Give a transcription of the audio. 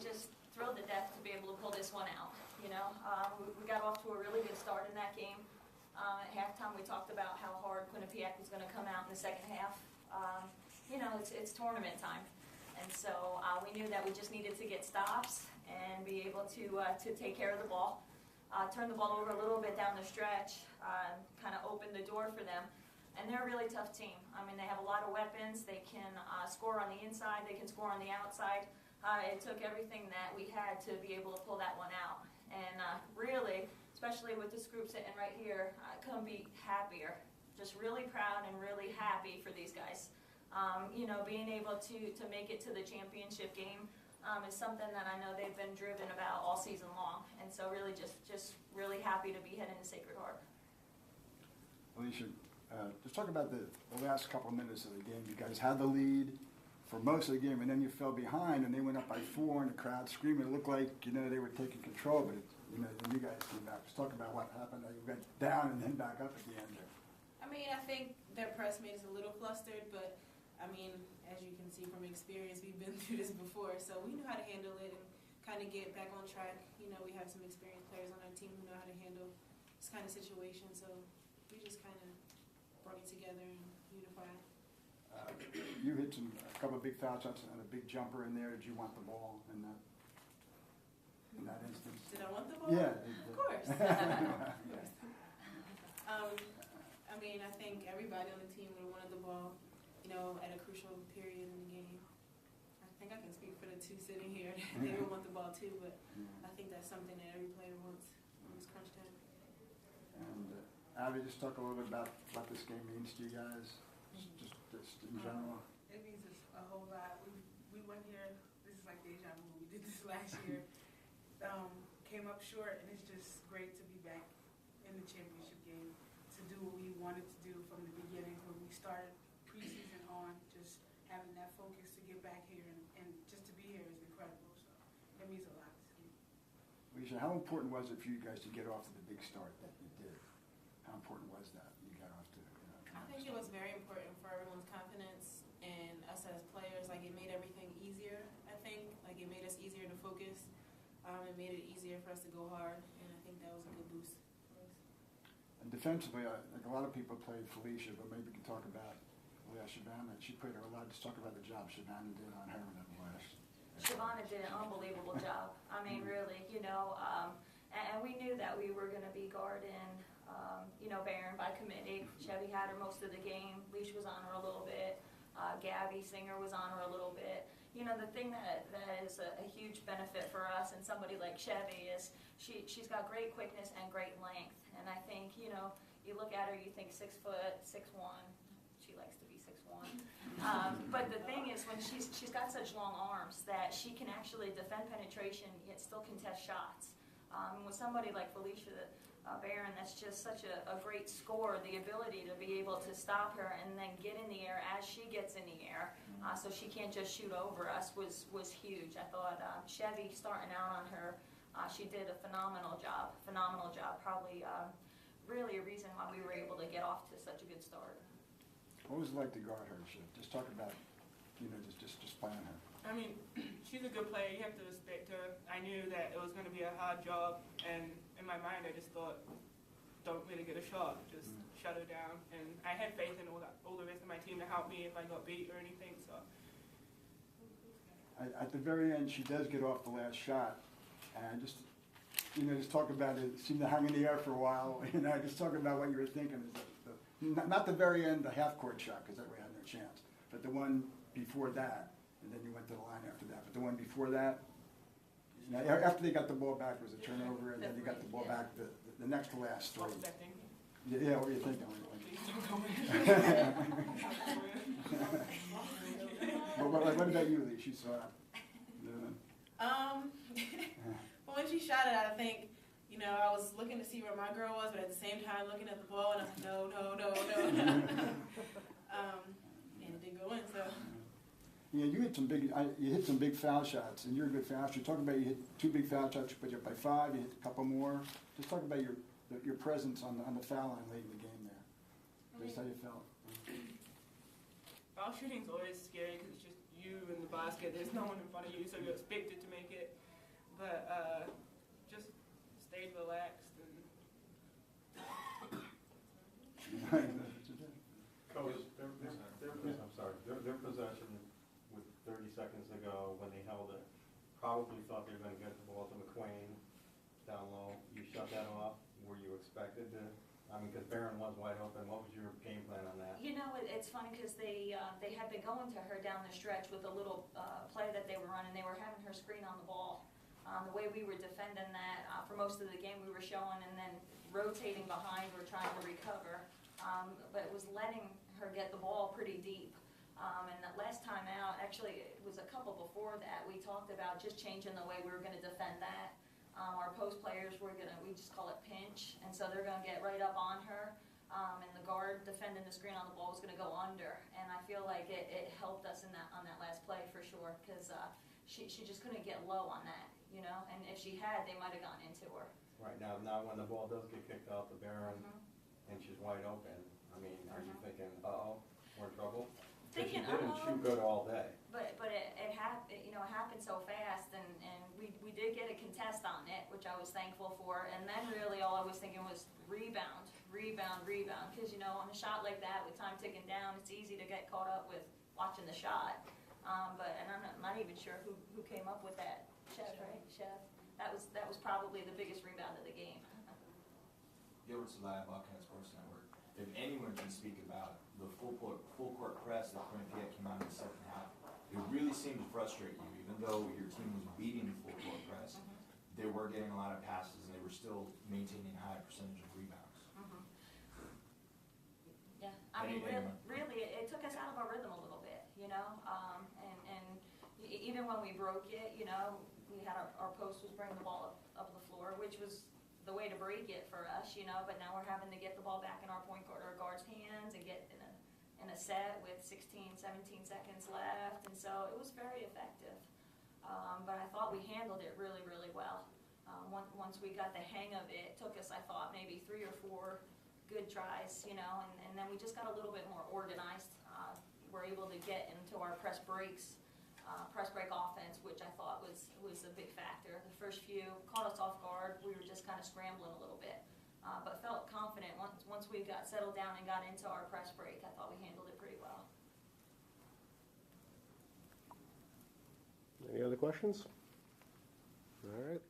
just thrilled to death to be able to pull this one out. You know, we got off to a really good start in that game. At halftime, we talked about how hard Quinnipiac was going to come out in the second half. You know, it's tournament time, and so we knew that we just needed to get stops and be able to take care of the ball, turn the ball over a little bit down the stretch, kind of open the door for them. And they're a really tough team. I mean, they have a lot of weapons. They can score on the inside. They can score on the outside. It took everything that we had to be able to pull that one out. And really, especially with this group sitting right here, I couldn't be happier. Just really proud and really happy for these guys. You know, being able to make it to the championship game is something that I know they've been driven about all season long. And so really just really happy to be heading to Sacred Heart. Alicia, just talk about the last couple of minutes of the game. You guys had the lead for most of the game, and then you fell behind, and they went up by 4, and the crowd screaming. It looked like, you know, they were taking control, but you know, then you guys came back. Just talk about what happened. You went down and then back up at the end there. I mean, I think their press made us a little flustered, but I mean, as you can see from experience, we've been through this before, so we knew how to handle it and kind of get back on track. You know, we have some experienced players on our team who know how to handle this kind of situation, so we just kind of brought it together and unified. You hit a couple of big foul shots and a big jumper in there. Did you want the ball in that instance? Did I want the ball? Yeah. Of course. I mean, I think everybody on the team would have wanted the ball, you know, at a crucial period in the game. I think I can speak for the two sitting here. They would want the ball too, but I think that's something that every player wants in this crunch time. And Abby, just talk a little bit about what this game means to you guys, just in general. It means a whole lot. We went here, this is like deja vu. We did this last year. Came up short, and it's just great to be back in the championship game, to do what we wanted to do from the beginning when we started preseason on, just having that focus to get back here and just to be here is incredible. So it means a lot to me. Alicia, how important was it for you guys to get off to the big start that you did? How important was that you got off to? I think it was very important for everyone's confidence and us as players. Like, it made everything easier, I think. Like, it made us easier to focus. It made it easier for us to go hard, and I think that was a good boost for us. And defensively, like a lot of people played Felicia, but maybe we can talk about Shavana. She played her a lot. Just talk about the job Shavana did on her in the last. Shavana did an unbelievable job. I mean, really, you know, and we knew that we were going to be guarding, you know, Barron by committee. Chevy had her most of the game. Leash was on her a little bit. Gabby Singer was on her a little bit. You know, the thing that is a huge benefit for us and somebody like Chevy is she's got great quickness and great length. And I think, you know, you look at her, you think 6 foot, 6'1". She likes to be 6'1". But the thing is, when she's got such long arms that she can actually defend penetration yet still contest shots. With somebody like Felicia Barron, that's just such a great scorer, the ability to be able to stop her and then get in the air as she gets in the air, so she can't just shoot over us was huge. I thought Chevy starting out on her, she did a phenomenal job, probably really a reason why we were able to get off to such a good start. What was it like to guard her? Just talk about, you know, just playing her. I mean, she's a good player. You have to respect her. I knew that it was going to be a hard job, and in my mind, I just thought, don't really get a shot. Just shut her down. And I had faith in all the rest of my team to help me if I got beat or anything. So at the very end, she does get off the last shot, and just, you know, just talk about it. Seemed to hang in the air for a while. You know, just talk about what you were thinking. Not the very end, the half-court shot, because that way I had no chance. But the one before that, and then you went to the line after that. But the one before that, you know, after they got the ball back, was a turnover, and then they got the ball back the next to last three. Yeah, what were you thinking? What about you, Lee? She saw it. Well, when she shot it, I think, you know, I was looking to see where my girl was, but at the same time looking at the ball, and I was like, no. And it didn't go in, so. Yeah, you hit some big foul shots, and you're a good foul shooter. Talk about you hit 2 big foul shots, but you're up by 5. You hit a couple more. Just talk about your presence on the foul line late in the game there. Just how you felt. Foul shooting's always scary because it's just you and the basket. basket, there's no one in front of you, so you're expected to make it. But just stayed relaxed and Coach, their possession with 30 seconds to go when they held it, probably thought they were going to get the ball to McQueen down low. You shut that off. Were you expected to? I mean, because Barron was wide open. What was your game plan on that? You know, it's funny because they had been going to her down the stretch with a little play that they were running. They were having her screen on the ball. The way we were defending that for most of the game, we were showing and then rotating behind. We're trying to recover, but it was letting her get the ball pretty deep. And that last time out, actually, it was a couple before that. We talked about just changing the way we were going to defend that. Our post players were we just call it pinch, and so they're going to get right up on her. And the guard defending the screen on the ball was going to go under, and I feel like it helped us on that last play for sure because she just couldn't get low on that, you know. And if she had, they might have gone into her. Right now when the ball does get kicked out to Barron and she's wide open, I mean, are you thinking, we're in trouble? Because she didn't shoot good all day. But it happened, you know, it happened so fast, and we did get a contest on it, which I was thankful for. And then really all I was thinking was rebound, because you know, on a shot like that with time ticking down, it's easy to get caught up with watching the shot. And I'm not even sure who came up with that. Chef, right? Chef. That was probably the biggest rebound of the game. Gilbert Celaya, Bobcat Sports Network. If anyone can speak about the full court press that Quinnipiac came out in the second half, it really seemed to frustrate you. Even though your team was beating the full court press, they were getting a lot of passes and they were still maintaining a high percentage of rebounds. Yeah, I mean, really, it took us out of our rhythm a little bit, you know. And even when we broke it, you know, we had our post was bringing the ball up the floor, which was the way to break it for us, you know. But now we're having to get the ball back in our point guard or guard's hands and get in a set with 16, 17 seconds left, and so it was very effective. But I thought we handled it really, really well. Once we got the hang of it, took us, I thought, maybe 3 or 4 good tries, you know, and then we just got a little bit more organized. We're able to get into our press break offense, which I thought was a big factor. The first few caught us off guard. We were just kind of scrambling a little bit, but felt confident once we got settled down and got into our press break. I thought we handled it pretty well. Any other questions? All right.